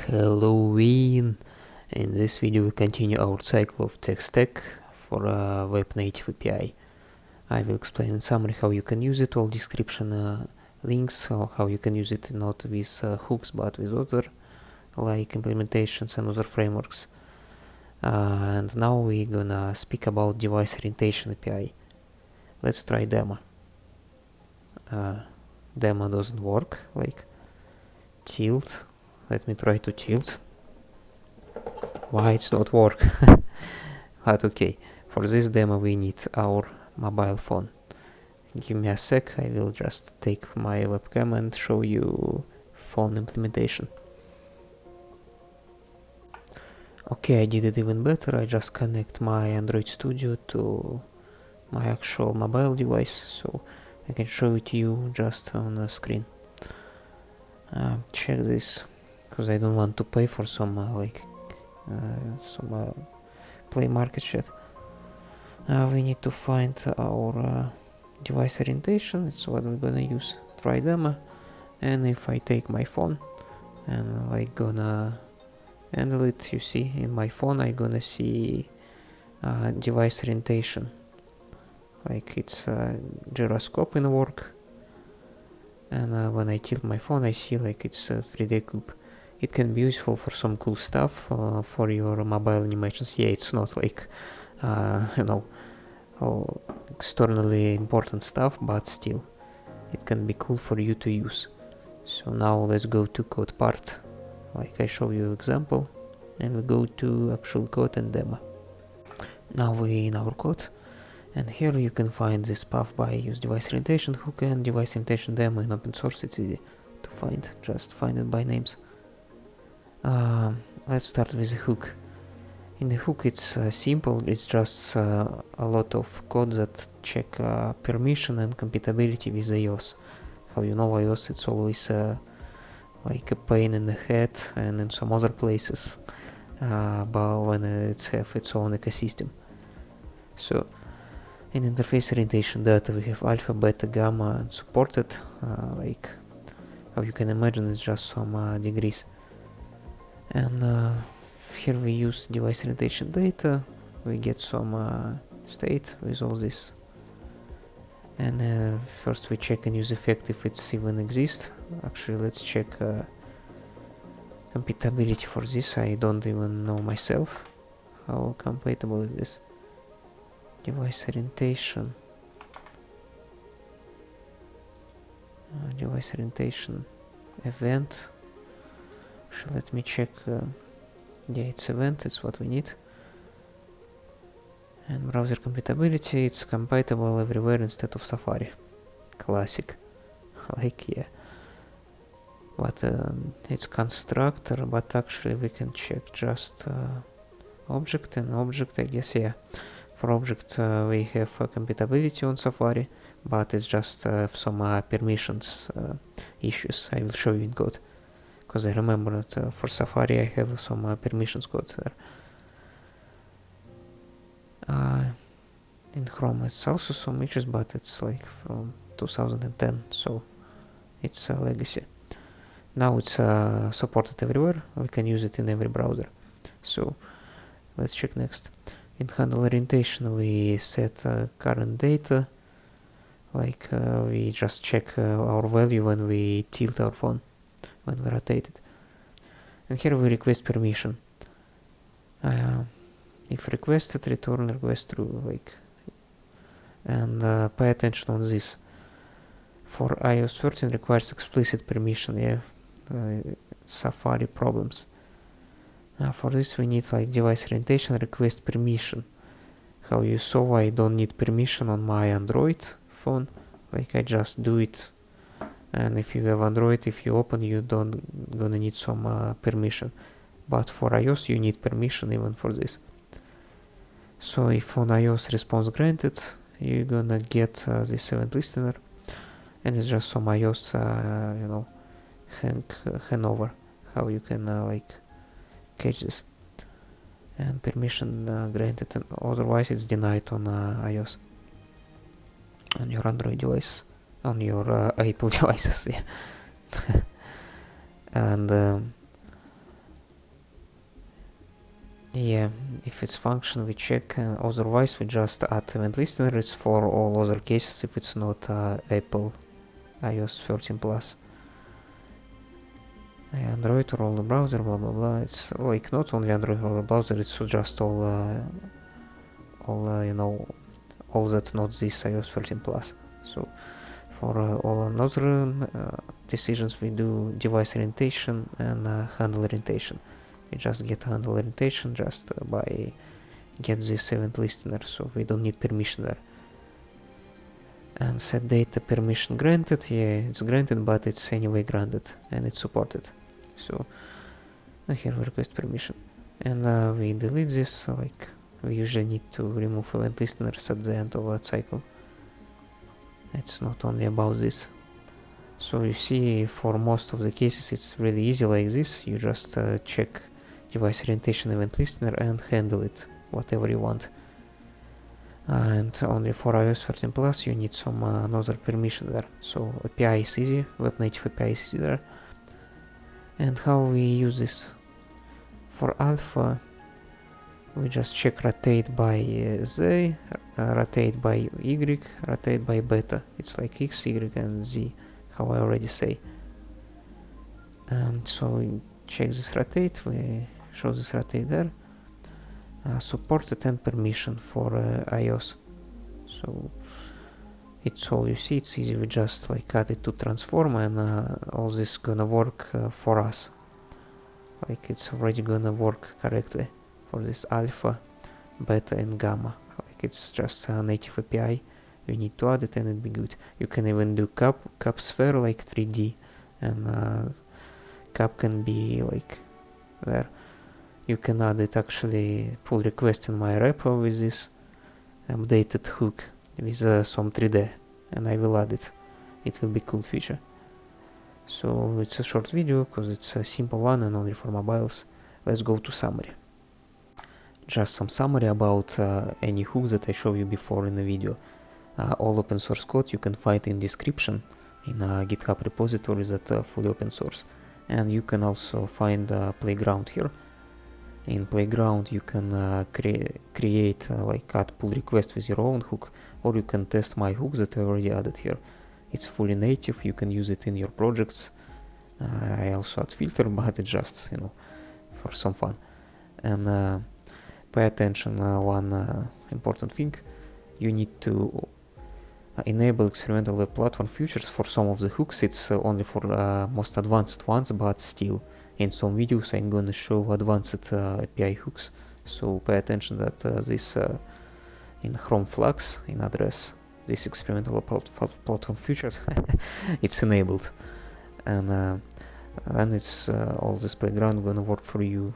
Halloween! In this video we continue our cycle of tech stack for a web native API. I will explain in summary how you can use it, all description links, or how you can use it not with hooks but with other like implementations and other frameworks. And now we're gonna speak about device orientation API. Let's try demo. Demo doesn't work, like tilt. Let me try to tilt. Why it's not work? But okay, for this demo we need our mobile phone. Give me a sec, I will just take my webcam and show you phone implementation. Okay, I did it even better. I just connect my Android Studio to my actual mobile device, so I can show it to you just on the screen. Check this, because I don't want to pay for some play market shit. We need to find our device orientation. It's what we're gonna use. Try demo, and if I take my phone and like gonna handle it, you see in my phone I gonna see device orientation, like it's gyroscope in work, and when I tilt my phone I see like it's a 3D cube. It can be useful for some cool stuff for your mobile animations. Yeah, it's not like externally important stuff, but still it can be cool for you to use. So now let's go to code part, like I show you example, and we go to actual code and demo. Now we in our code, and here you can find this path by use device orientation hook and device orientation demo. In open source it's easy to find, just find it by names. Let's start with the hook. In the hook it's simple, it's just a lot of code that check permission and compatibility with iOS. How you know iOS, it's always like a pain in the head and in some other places, but when it's have its own ecosystem. So in interface orientation data we have alpha, beta, gamma and supported, like how you can imagine it's just some degrees. And here we use device orientation data, we get some state with all this, and first we check and use effect if it's even exists. Actually let's check compatibility for this. I don't even know myself how compatible it is. Device orientation, device orientation event. Actually let me check. Yeah, it's event, it's what we need. And browser compatibility, it's compatible everywhere instead of Safari. Classic. Like, yeah. But it's constructor, but actually we can check just object, and object, I guess, yeah. For object we have compatibility on Safari, but it's just some permissions issues. I will show you in code, because I remember that for Safari I have some permissions code there. In Chrome it's also some issues, but it's like from 2010, so it's a legacy. Now it's supported everywhere, we can use it in every browser. So let's check next. In handle orientation we set current data, like we just check our value when we tilt our phone, when we rotate it. And here we request permission. If requested, return request true, like, and pay attention on this. For iOS 13 requires explicit permission, yeah, Safari problems. For this we need like device orientation request permission. How you saw I don't need permission on my Android phone, like I just do it. And if you have Android, if you open, you don't gonna need some permission, but for iOS you need permission even for this. So if on iOS response granted, you're gonna get this event listener, and it's just some iOS handover, how you can like catch this, and permission granted, and otherwise it's denied on iOS, on your Android device, on your Apple devices, yeah. And Yeah, if it's function we check, and otherwise we just add event listeners for all other cases if it's not Apple iOS 13 plus. Android or all the browser, blah blah blah. It's like not only Android or the browser, it's just all all that not this iOS 13 plus. So for all another decisions we do device orientation and handle orientation. We just get handle orientation just by get this event listener, so we don't need permission there. And set data permission granted, yeah, it's granted, but it's anyway granted and it's supported. So here we request permission, and we delete this. Like we usually need to remove event listeners at the end of a cycle. It's not only about this. So you see, for most of the cases it's really easy like this. You just check device orientation event listener and handle it whatever you want. And only for iOS 13 plus you need some another permission there. So API is easy, web native API is easy there. And how we use this? For alpha we just check rotate by Z, rotate by Y, rotate by beta. It's like X, Y and Z, how I already say. And so we check this rotate, we show this rotate there. Supported and permission for iOS. So it's all you see, it's easy, we just like add it to transform and all this gonna work for us. Like it's already gonna work correctly for this alpha, beta and gamma. Like it's just a native API, you need to add it and it'll be good. You can even do cup sphere like 3D, and cup can be like there. You can add it actually, pull request in my repo with this updated hook with some 3D, and I will add it. It will be cool feature. So it's a short video because it's a simple one and only for mobiles. Let's go to summary. Just some summary about any hook that I showed you before in the video. All open source code you can find in description in a GitHub repository that fully open source, and you can also find a playground here. In playground you can create like add pull request with your own hook, or you can test my hook that I already added here. It's fully native, you can use it in your projects. I also add filter, but it's just, for some fun. And pay attention, one important thing, you need to enable experimental web platform features for some of the hooks. It's only for most advanced ones, but still in some videos I'm gonna show advanced API hooks, so pay attention that this in Chrome Flux in address, this experimental platform features it's enabled, and then it's all this playground gonna work for you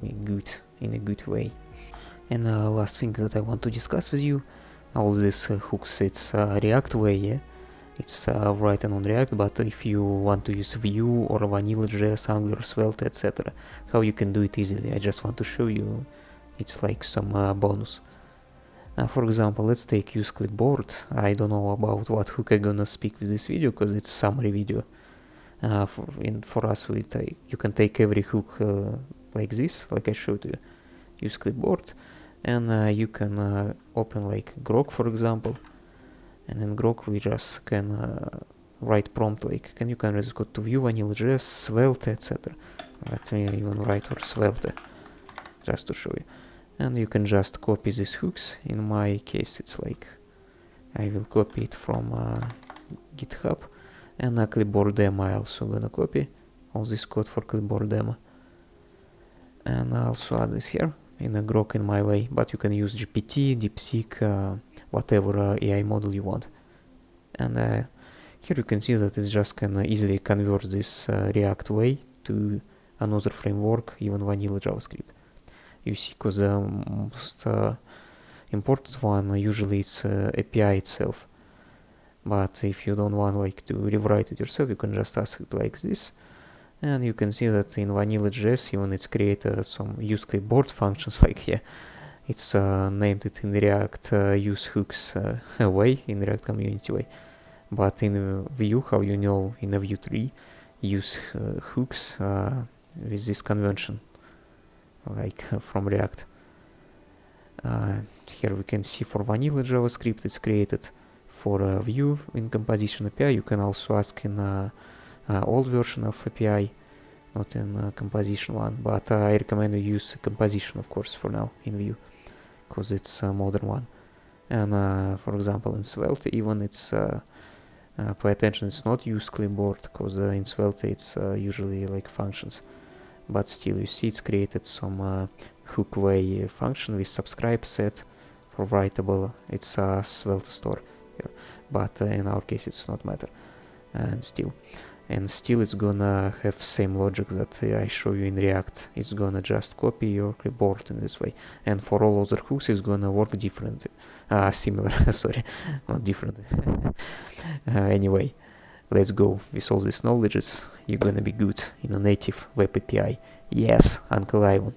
in a good way. And last thing that I want to discuss with you, all these hooks, it's React way, yeah? It's written on React, but if you want to use Vue or VanillaJS, Angular, Svelte, etc., how you can do it easily. I just want to show you, it's like some bonus. For example, let's take use clipboard. I don't know about what hook I'm gonna speak with this video, because it's summary video. For us, you can take every hook like this, like I showed you. Use clipboard, and you can open like Grok, for example. And in Grok we just can write prompt like, you can just go to Vue, VanillaJS, Svelte, etc. Let me even write for Svelte, just to show you. And you can just copy these hooks. In my case it's like, I will copy it from GitHub, and clipboard demo I also gonna copy all this code for clipboard demo. And I also add this here in a Grok in my way, but you can use GPT, DeepSeek, whatever AI model you want. And here you can see that it just can easily convert this React way to another framework, even vanilla JavaScript. You see, because the most important one usually it's API itself. But if you don't want like to rewrite it yourself, you can just ask it like this. And you can see that in VanillaJS even it's created some use clipboard functions, like here. It's named it in React use hooks way, in React community way. But in Vue, how you know, in a Vue 3, use hooks with this convention. like from React. Here we can see for vanilla JavaScript it's created for a view in composition API. You can also ask in old version of API, not in composition one, but I recommend you use composition, of course, for now in view, because it's a modern one. And for example, in Svelte, even it's pay attention, it's not use clipboard, because in Svelte it's usually like functions, but still you see it's created some hook way function with subscribe set for writable. It's a Svelte store here, but in our case it's not matter, and still it's gonna have same logic that I show you in React. It's gonna just copy your clipboard in this way, and for all other hooks it's gonna work different, similar. Sorry, not different. Anyway, let's go. With all these knowledges, you're gonna be good in a native web API. Yes, Uncle Ivan.